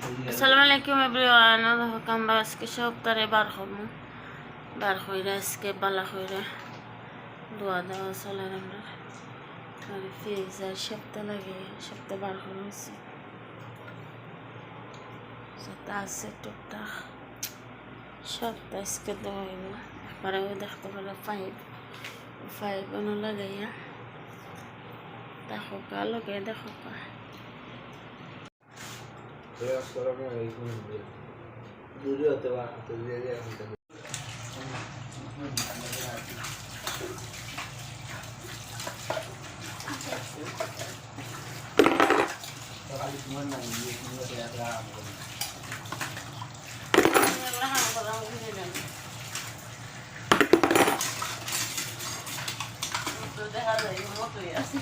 আসসালামু আলাইকুম এভরিওয়ান। আমরা আজকে সপ্তাহে বার হইরা আজকে বালা হইরা দোয়া দেওয়া চলে আমরা আর ফিজ আর সপ্তাহ লাগে সপ্তাহ বার হয়েছে যেটা আছে টুকটাক সপ্তাহ আজকে দেওয়া হইব। একবারেও দেখতে পেলে ফাইভ অনো লাগাইয়া দেখো কা লগে দেখো কা দেখা যায় মতোই আছে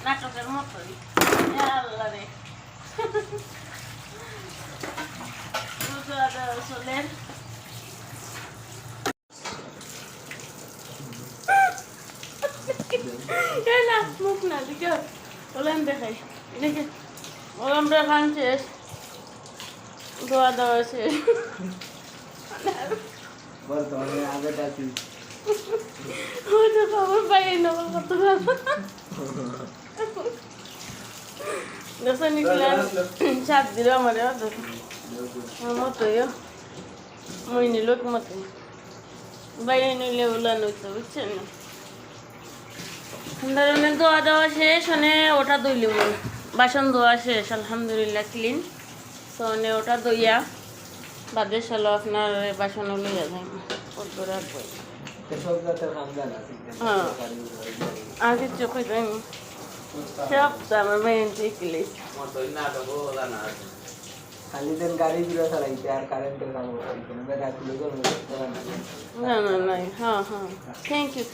নাটকের মতোই আল্লাহ রে চলেন মুখ না দিকে ওলাম দেখাই দেখে ওলামরা খান শেষ দোয়া দেওয়া শেষ খবর পাই না কত চাপ দিল আমার মতোই মই নিল মতো বাইরে নিলে উলান হইতো বুঝছেন না ধরনের দোয়া দেওয়া শেষ মানে ওটা দইল বাসন ধোয়া শেষ আলহামদুলিল্লাহ ক্লিন তো মানে ওটা দইয়া বাদে সালো আপনার বাসন লইয়া যায় রাখবো হ্যাঁ আর কিছু কইতাম সব তো আমার মেয়েন শিখলি খালি দেন গাড়ি গুলো চালাইতে আর কারেন্টের কাম করতে না না না হ্যাঁ হ্যাঁ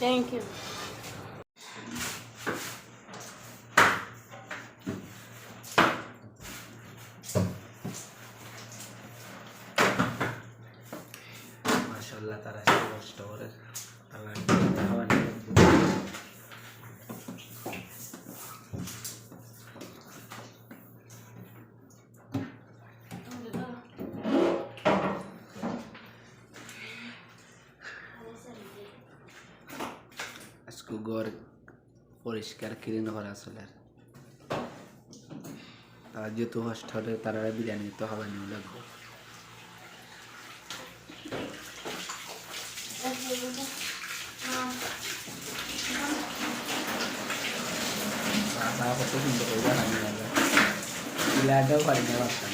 থ্যাংক ইউ মাশাআল্লাহ তারা কষ্ট করে ঘর পরিষ্কার ক্লিন করা আসলে তারা যেহেতু হোস্টেলে তারা বিরিয়ানি তো খাবার নিয়ে লাগবে কত সুন্দর করে বানানো যাবে ইলাটাও পারি না ভাবতাম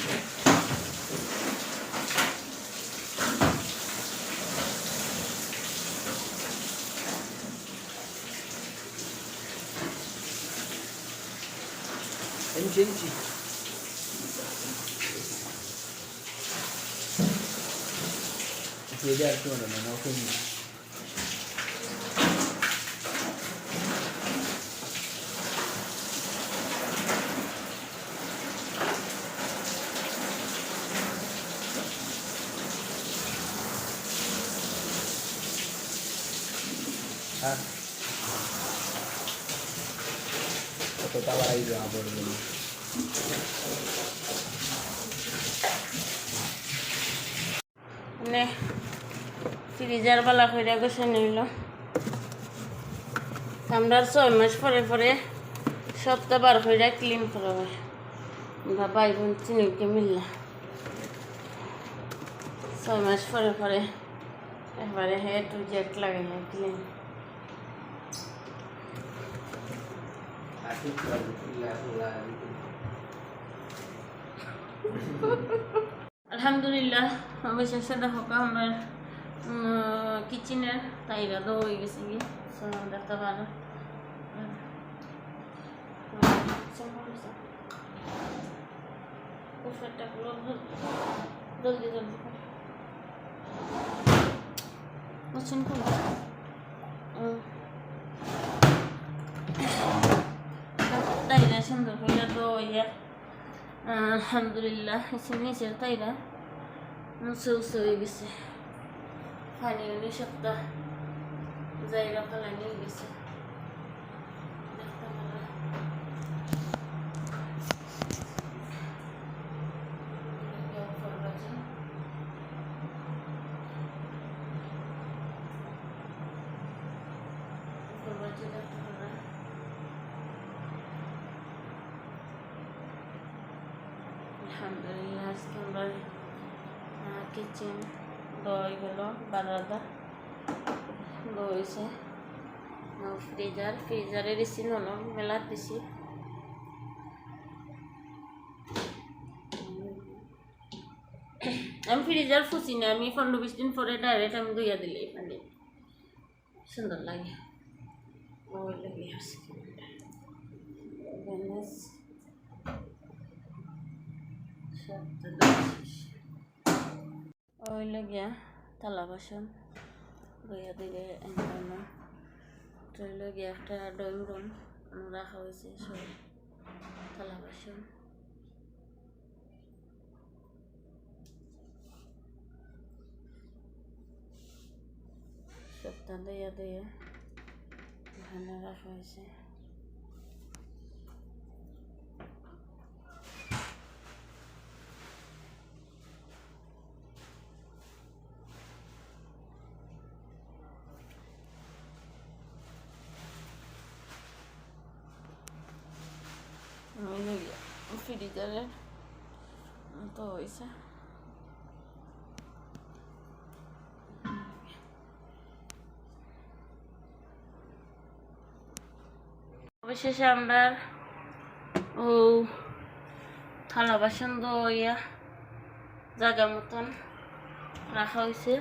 Entendi. Ele é tudo, mas não foi muito. Ah. Aku tahu lagi dia apa dulu. নে ফ্রিজার বালা কইরা গোছে নিল আমরা 6 মাস পরে সপ্তাহ বার কইরা ক্লিন করব আমরা ভাই বোন চিনিকে মিললা 6 মাস পরে একবারে হেড টু জেট লাগাইলা ক্লিন আলহামদুলিল্লাহ অবশেষে দেখো আমার কিচেনের তাইরা দো হয়ে গেছে কি দেখতে পারো জলদি বুঝছেন তাইরা সুন্দর করে দো আলহামদুলিল্লাহ নিচের তাইরা মুছে হয়ে গেছে পানি সপ্তাহ জায়গা ফেলা নিয়ে গেছে যে দেখতে পারেন আলহামদুলিল্লাহ আজকে আমরা কিচেন দই গেলো বারাদা দইছে ফ্রিজারে দিছি নলম মেলাত দিছি আমি ফ্রিজার ফুসি না আমি 15-20 দিন পরে ডাইরেক্ট আমি ধুইয়া দিলে মানে সুন্দর লাগে ওই লাগে আজকে ওই লাগিয়া থালা বাসন ধুইয়া দিলে ট্রেলে গিয়ে একটা ড্রয়িং রুম রাখা হয়েছে সব থালা বাসন সবটা দিয়ে এখানে রাখা হয়েছে ফ্রিজারে তো হয়েছে অবশেষে আমরা ও থালা বাসন ধোয়া জায়গা মতন রাখা হয়েছে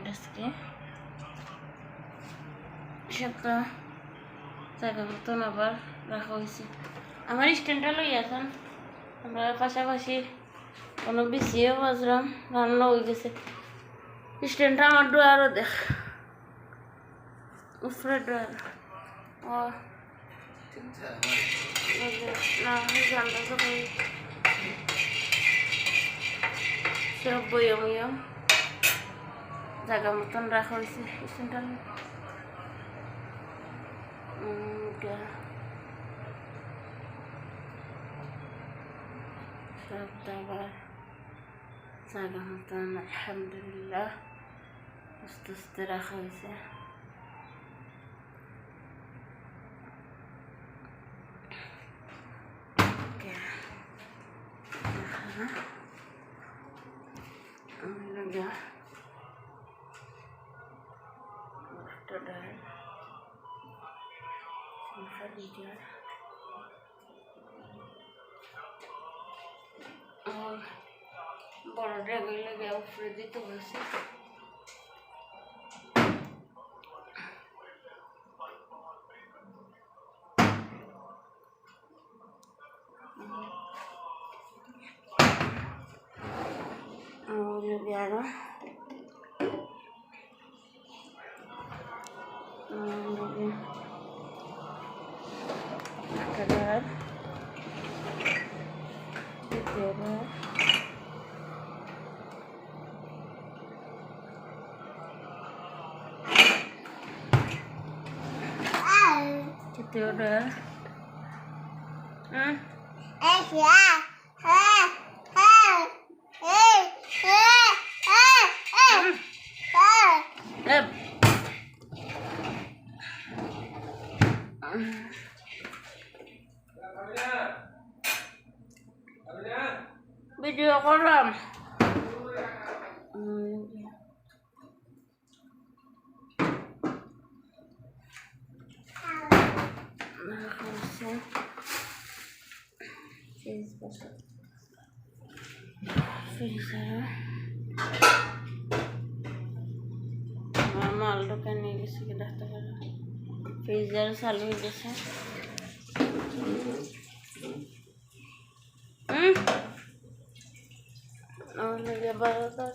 ডেস্কে সেটা জায়গা মতন আবার রাখা হয়েছে আমার স্ট্যান্ডটা লই আসেন আমরা পাশাপাশি কোনো বিছিয়েও বাজলাম রান্না হয়ে গেছে স্ট্যান্ডটা আমার ড্রয়ারও দেখ উপরে ড্রয়ার ও না জানটা সবাই সব বইয়ম জায়গা মতন রাখা হয়েছে স্ট্যান্ডটা সব দাবার জায়গা মতন আলহামদুলিল্লাহ আস্তে আস্তে রাখা হয়েছে বড় ড্রাগন লেগে উপরে দিতে বলছে আরো কালার Theodore. Video kolam. মাল ঢোকা নিয়ে গেছে কি দেখতে পারো ফ্রিজার চালু হয়ে গেছে বারোটা